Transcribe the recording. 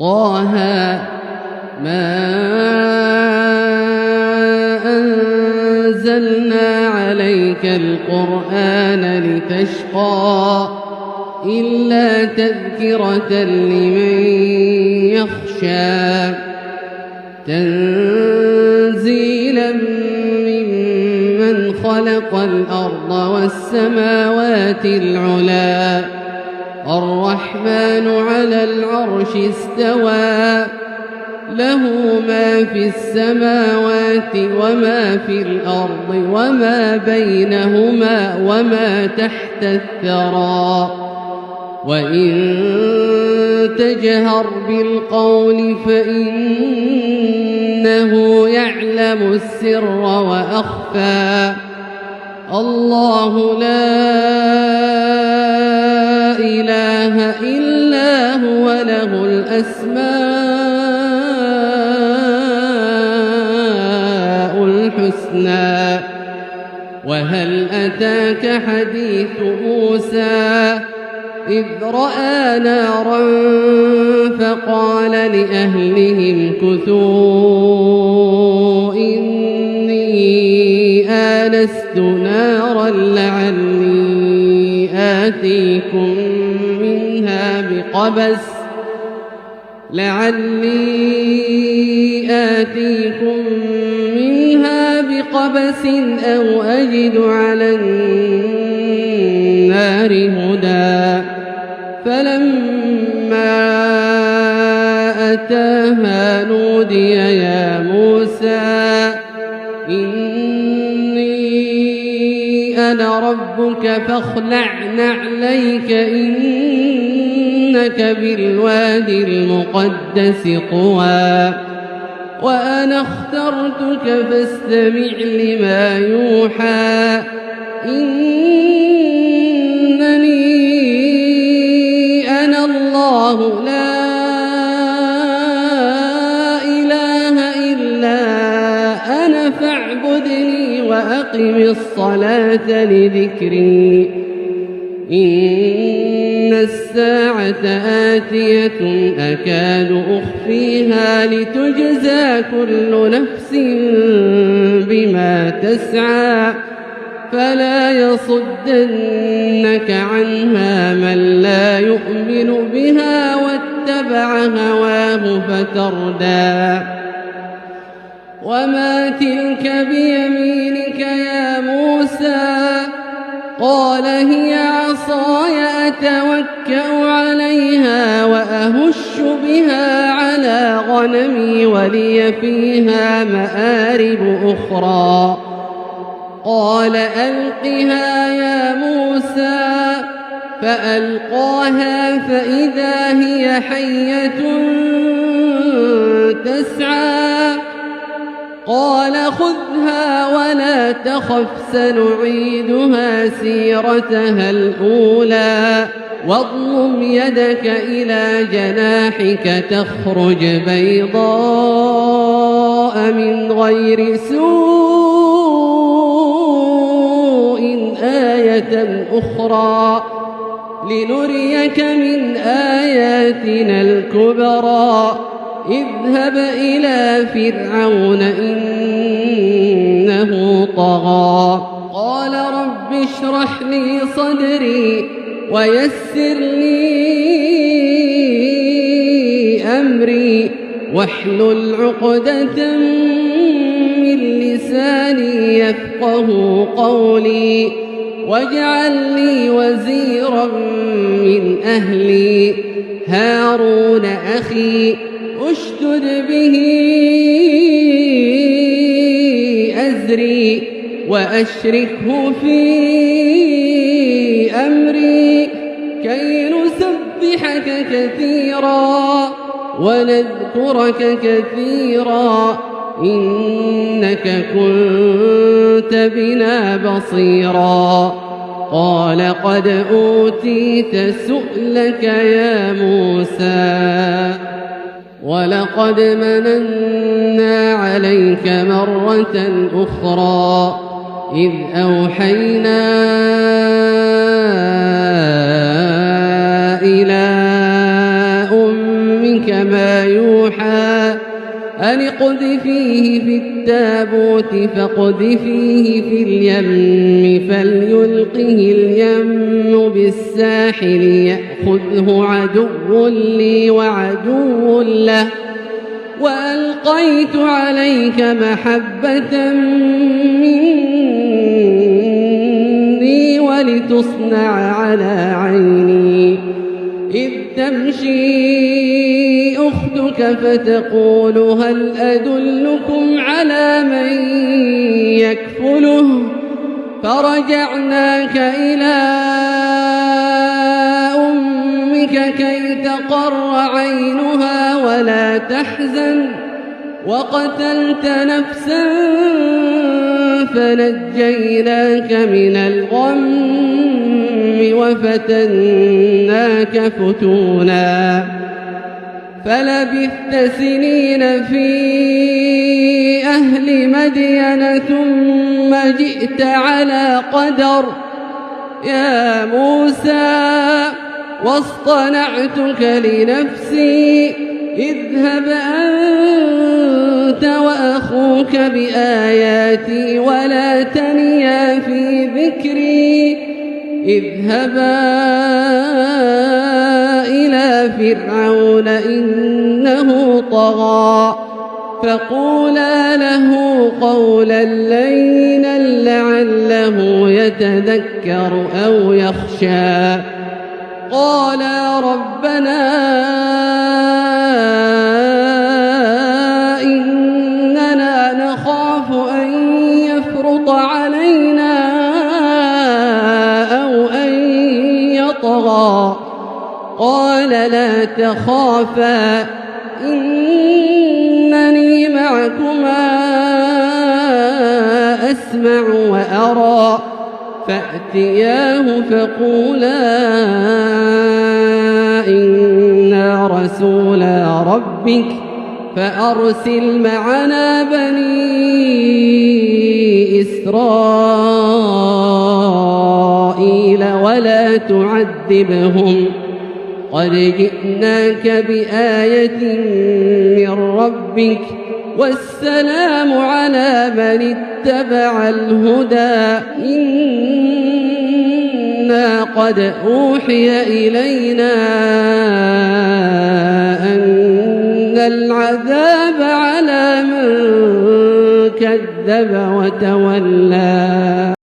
طه ما أنزلنا عليك القرآن لتشقى إلا تذكرة لمن يخشى تنزيلا ممن خلق الأرض والسماوات العلا الرحمن على العرش استوى له ما في السماوات وما في الأرض وما بينهما وما تحت الثرى وإن تجهر بالقول فإنه يعلم السر وأخفى الله لا إله إلا هو له الأسماء الحسنى وهل أتاك حديث موسى إذ رأى نارا فقال لأهلهم كثوا إني آنست نارا لعلي آتيكم منها بقبس أو أجد على النار هدى فلما أتاها نودي يا موسى إني أنا ربك فاخلع نعليك إنك بالوادي المقدس طوى وأنا اخترتك فاستمع لما يوحى إنني أنا الله لا إله إلا أنا فاعبدني وأقم الصلاة لذكري إن الساعة آتية أكاد أخفيها لتجزى كل نفس بما تسعى فلا يصدنك عنها من لا يؤمن بها واتبع هواه فتردى وما تلك بيمينك يا موسى قال هي عصاي أتوكأ عليها وأهش بها على غنمي ولي فيها مآرب أخرى قال ألقها يا موسى فألقاها فإذا هي حية تسعى قال خذها ولا تخف سنعيدها سيرتها الأولى واضمم يدك إلى جناحك تخرج بيضاء من غير سوء آية أخرى لنريك من آياتنا الكبرى اذهب إلى فرعون إنه طغى قال رب اشرح لي صدري ويسر لي أمري واحلل عقدة من لساني يفقه قولي واجعل لي وزيرا من أهلي هارون أخي اشدد به أزري وأشركه في أمري كي نسبحك كثيرا ونذكرك كثيرا إنك كنت بنا بصيرا قال قد أوتيت سؤلك يا موسى ولقد مننا عليك مرة أخرى إذ أوحينا إلى أمك كما يوحى أن اقذفيه في التابوت فاقذفيه في اليم فليلقه اليم بالساحل يأخذه عدو لي وعدو له وألقيت عليك محبة مني ولتصنع على عيني إذ تمشي أختك فتقول هل أدلكم على من يكفله فرجعناك إلى أمك كي تقر عينها ولا تحزن وقتلت نفسا فنجيناك من الغم وفتناك فتونا فلبثت سنين في أهل مدين ثم جئت على قدر يا موسى واصطنعتك لنفسي اذهب أنت وأخوك بآياتي ولا تنيا في ذكري اذهبا إلى فرعون إنه طغى فقولا له قولا لينا لعله يتذكر أو يخشى قالا ربنا إننا نخاف أن يفرط علينا أو أن يطغى قال لا تخافا إنني معكما أسمع وأرى فأتياه فقولا إنا رسولا ربك فأرسل معنا بني إسرائيل ولا تعذبهم قد جئناك بآية من ربك والسلام على من اتبع الهدى إنا قد أوحي إلينا أن العذاب على من كذب وتولى